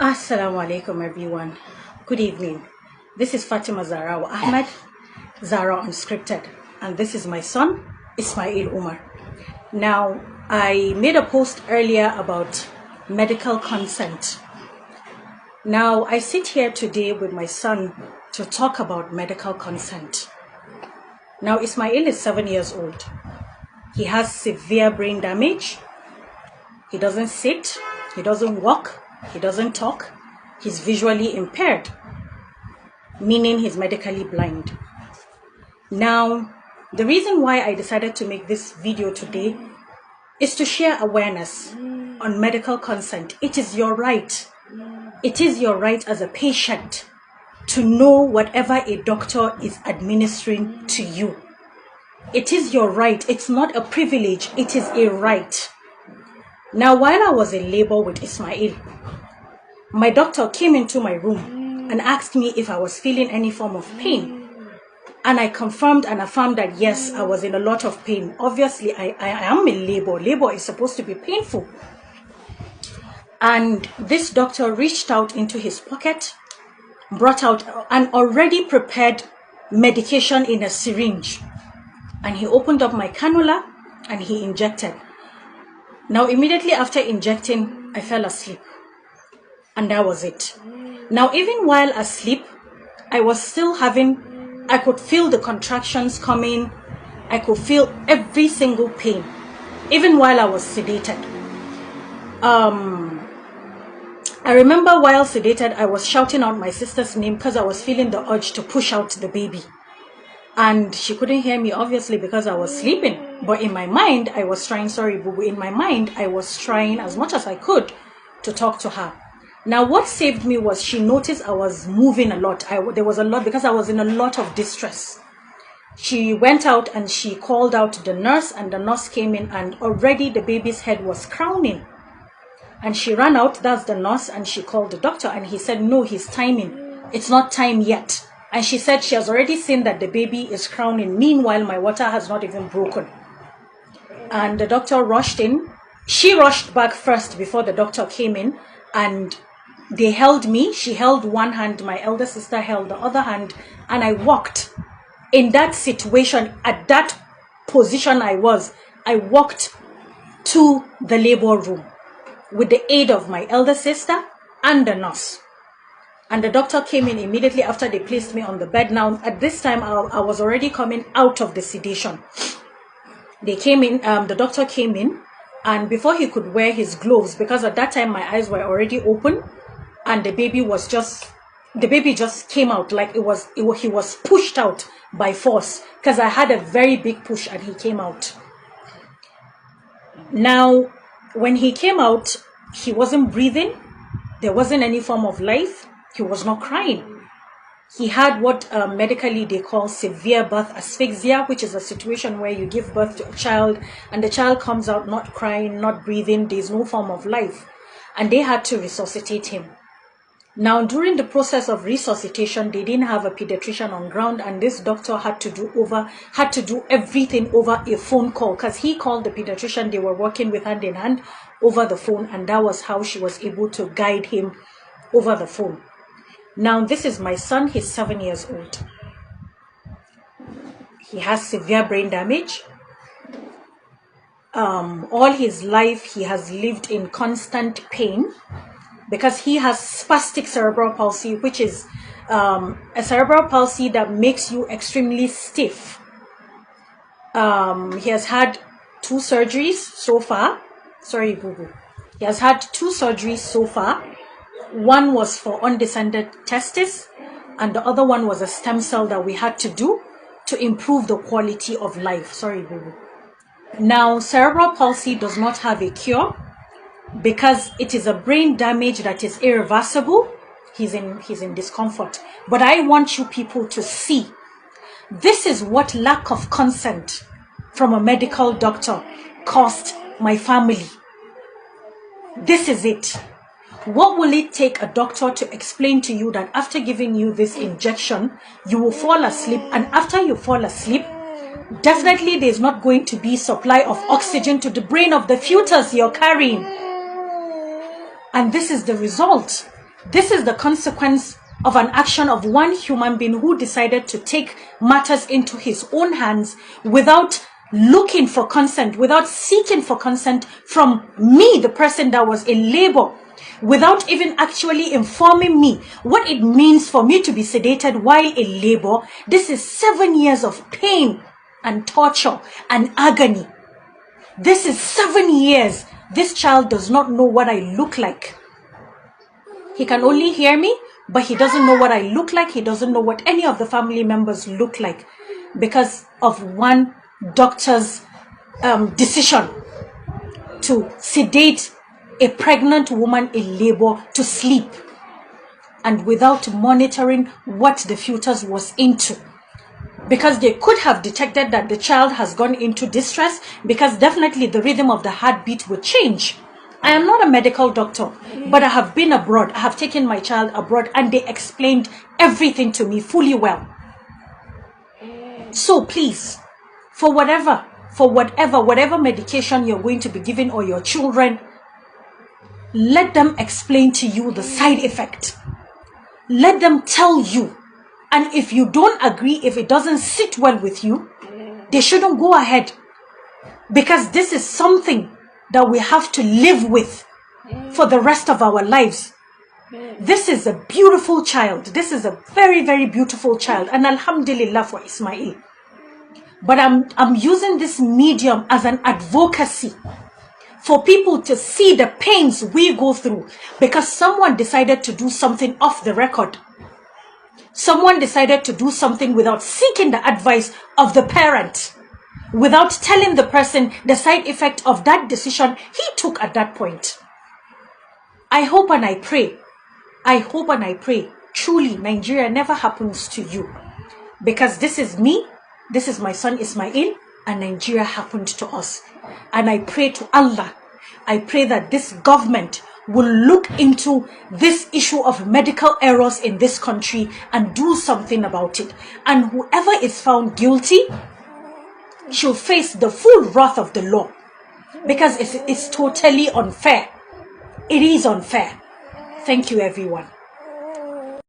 Assalamu alaikum everyone. Good evening. This is Fatima Zahra Ahmed, Zahra Unscripted, and this is my son, Ismail Umar. Now, I made a post earlier about medical consent. Now, I sit here today with my son to talk about medical consent. Now, Ismail is 7 years old. He has severe brain damage. He doesn't sit, he doesn't walk, he doesn't talk. He's visually impaired, meaning he's medically blind. Now, the reason why I decided to make this video today is to share awareness on medical consent. It is your right. It is your right as a patient to know whatever a doctor is administering to you. It is your right. It's not a privilege. It is a right. Now, while I was in labor with Ismail, my doctor came into my room and asked me if I was feeling any form of pain. And I confirmed and affirmed that yes, I was in a lot of pain. Obviously, I am in labor. Labor is supposed to be painful. And this doctor reached out into his pocket, brought out an already prepared medication in a syringe. And he opened up my cannula and he injected. Now, immediately after injecting, I fell asleep. And that was it. Now, even while asleep, I was still I could feel the contractions coming. I could feel every single pain, even while I was sedated. I remember while sedated, I was shouting out my sister's name because I was feeling the urge to push out the baby. And she couldn't hear me, obviously, because I was sleeping. But in my mind, I was trying, in my mind, I was trying as much as I could to talk to her. Now, what saved me was she noticed I was moving a lot. There was a lot because I was in a lot of distress. She went out and she called out the nurse, and the nurse came in, and already the baby's head was crowning. And she ran out, that's the nurse, and she called the doctor, and he said, no, he's timing. It's not time yet. And she said she has already seen that the baby is crowning. Meanwhile, my water has not even broken. And the doctor rushed in. She rushed back first before the doctor came in, and they held me. She held one hand, my elder sister held the other hand, and I walked. In that situation, at that position I walked to the labor room with the aid of my elder sister and the nurse. And the doctor came in immediately after they placed me on the bed. Now, at this time, I was already coming out of the sedation. They came in, the doctor came in, and before he could wear his gloves, because at that time my eyes were already open, and the baby just came out like he was pushed out by force, because I had a very big push and he came out. Now, when he came out, he wasn't breathing. There wasn't any form of life. He was not crying. He had what medically they call severe birth asphyxia, which is a situation where you give birth to a child and the child comes out not crying, not breathing. There's no form of life. And they had to resuscitate him. Now, during the process of resuscitation, they didn't have a pediatrician on ground, and this doctor had to do everything over a phone call, because he called the pediatrician they were working with hand in hand over the phone, and that was how she was able to guide him over the phone. Now, this is my son. He's 7 years old. He has severe brain damage. All his life, he has lived in constant pain because he has spastic cerebral palsy, which is a cerebral palsy that makes you extremely stiff. He has had 2 surgeries so far. Sorry, boo-boo. He has had 2 surgeries so far. One was for undescended testes, and the other one was a stem cell that we had to do to improve the quality of life. Sorry, boo-boo. Now, cerebral palsy does not have a cure because it is a brain damage that is irreversible. He's in discomfort. But I want you people to see, this is what lack of consent from a medical doctor cost my family. This is it. What will it take a doctor to explain to you that after giving you this injection, you will fall asleep, and after you fall asleep, definitely there's not going to be supply of oxygen to the brain of the fetus you're carrying. And this is the result. This is the consequence of an action of one human being who decided to take matters into his own hands without looking for consent, without seeking for consent from me, the person that was in labor, without even actually informing me what it means for me to be sedated while in labor. This is 7 years of pain and torture and agony. This is 7 years. This child does not know what I look like. He can only hear me, but he doesn't know what I look like. He doesn't know what any of the family members look like because of one doctor's decision to sedate a pregnant woman in labor to sleep, and without monitoring what the fetus was into. Because they could have detected that the child has gone into distress, because definitely the rhythm of the heartbeat would change. I am not a medical doctor, but I have been abroad. I have taken my child abroad and they explained everything to me fully well. So please, for whatever medication you're going to be giving or your children, let them explain to you the side effect. Let them tell you. And if you don't agree, if it doesn't sit well with you, they shouldn't go ahead. Because this is something that we have to live with for the rest of our lives. This is a beautiful child. This is a very, very beautiful child. And alhamdulillah for Ismail. But I'm using this medium as an advocacy for people to see the pains we go through because someone decided to do something off the record. Someone decided to do something without seeking the advice of the parent, without telling the person the side effect of that decision he took at that point. I hope and I pray, truly Nigeria never happens to you. Because this is me, this is my son Ismail, and Nigeria happened to us. And I pray to Allah, I pray that this government will look into this issue of medical errors in this country and do something about it. And whoever is found guilty should face the full wrath of the law. Because it's totally unfair. It is unfair. Thank you, everyone.